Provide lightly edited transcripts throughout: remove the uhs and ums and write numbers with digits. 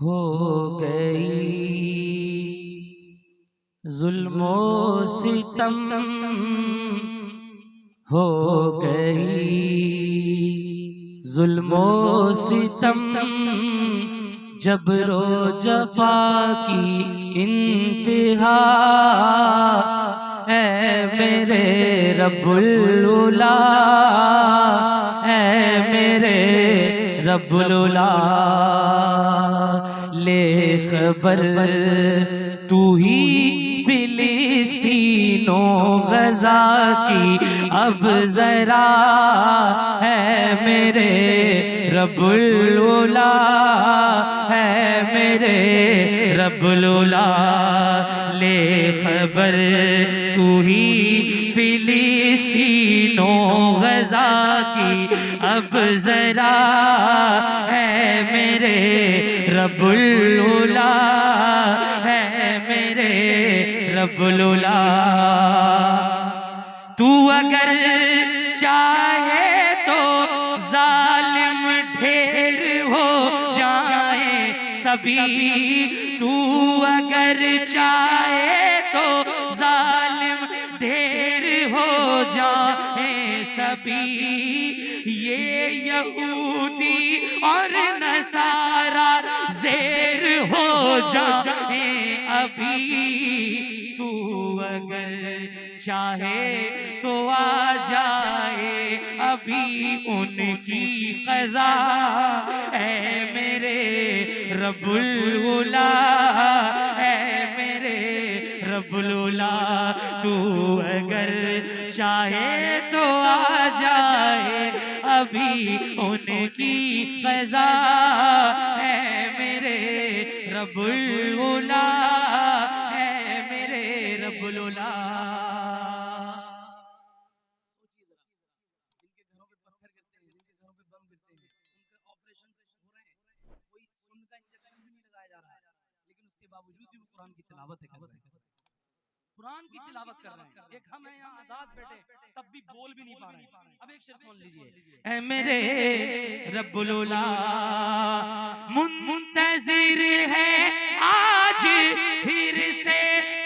हो गई जुल्मो सितम, हो गई जुल्मो सितम, जबरो जफा की इंतहा। ऐ मेरे रब्बुल उला, ऐ मेरे रब्बुल उला, ले खबर तू ही फिलिस्तीनो गजा की अब जरा। है मेरे रब्बुल उला, है मेरे रब्बुल उला, ले खबर तू ही फिलिस्तीनो गजा की अब जरा। है मेरे रब्बुल उला, है मेरे रब्बुल उला। तू अगर चाहे तो जालिम ढेर हो जाए सभी, तू अगर चाहे तो जालिम ढेर हो जाए सभी। ये यहूदी और नसारा ज़ेर हो जाए अभी, तू अगर चाहे तो आ जाए अभी उनकी क़ज़ा। ऐ मेरे रब्बुल उला, ऐ मेरे रब्बुल उला, तू अगर चाहे तो आ जाए अभी उनकी क़ज़ा। ऐ मेरे रब्बुल उला, ऐ मेरे रब्बुल उला। बावजूद भी कुरान की तिलावत कर रहे हैं, कुरान की तिलावत कर रहे हैं। एक हम हैं यहाँ आजाद बैठे, तब भी बोल भी नहीं पा रहे हैं। अब एक शेर सुन लीजिए। ऐ मेरे रब्बुल उला, मुंतज़िर है आज फिर से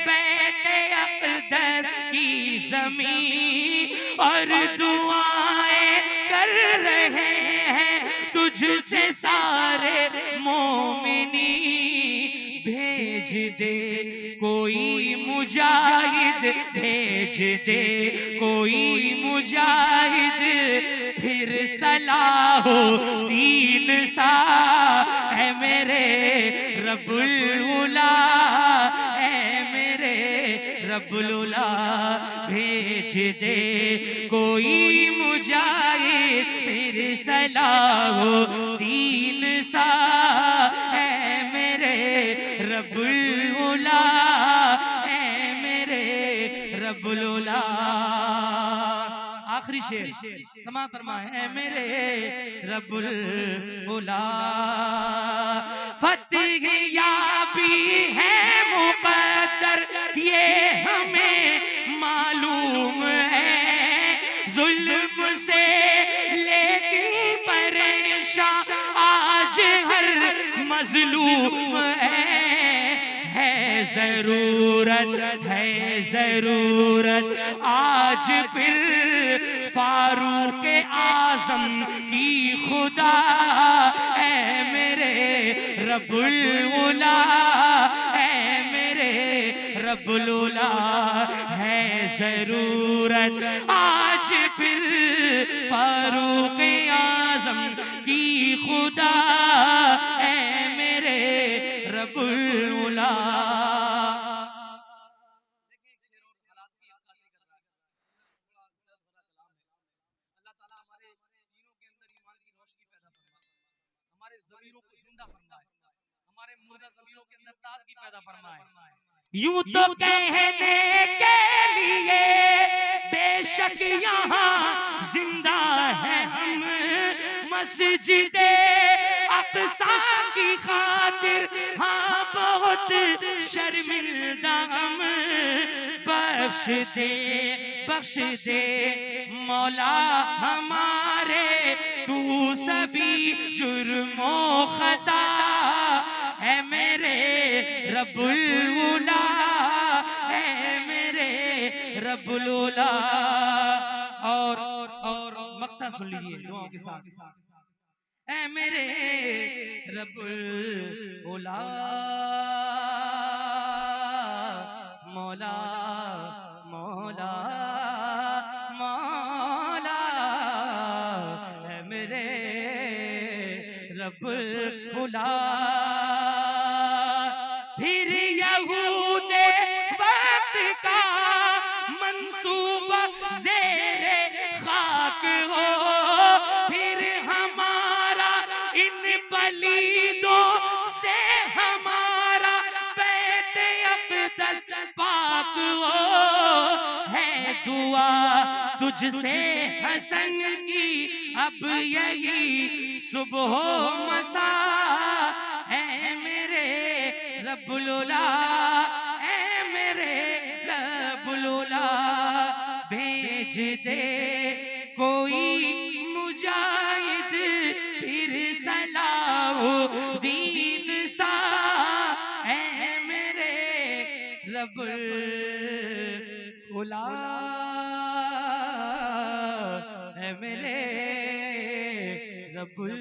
बैते अक़दस की ज़मीं, और दुआएं कर रहे हैं तुझसे सारे मोमिनी। भेज दे कोई मुजाहिद, भेज दे कोई मुजाहिद, फिर सलाहो दीन सा। है मेरे रब्बुल उला, है मेरे रब्बुल उला, भेज दे कोई मुजाहिद, फिर सलाहो दीन सा। है मेरे रब्बुल उला, है मेरे रब्बुल उला। आखिरी शेर समा फरमाए। है मेरे रब्बुल उला, फतह याबी है मुक़द्दर ये हमें मालूम है, जुल्म से लेकिन परेशान आज हर मजलूम है जरूरत, है जरूरत आज फिर फारूक आज़म की खुदा। ऐ मेरे रब्बुल उला, ऐ मेरे रब्बुल उला, है जरूरत आज फिर फारूक आज़म की खुदा। ऐ मेरे रब्बुल उला। यूं तो कहने के लिए बेशक यहाँ जिंदा है हम, मस्जिदे अक़सा की खातिर हाँ बहुत शर्मिंदा हम। बख्श दे मौला हमारे तू सभी जुर्मों खता। रब्बुल उला, ऐ मेरे रब्बुल उला। और मक्ता सुन लीजिए दुआओं के साथ। ऐ मेरे रब्बुल उला मौला मौला मौला, ऐ मेरे रब्बुल उला। फिर यहूदे वक्त का मंसूबा ज़ेरे खाक हो, फिर हमारा इन पलीदों से हमारा बैत अक़दस पाक हो। है दुआ तुझसे हसन की अब यही सुबह मसा, है मेरे रब्बुल उला, ऐ मेरे रब्बुल उला। भेज दे कोई मुजाहिद फिर सलाहुद्दीन सा, ऐ मेरे रब्बुल उला, ऐ मेरे रब्बुल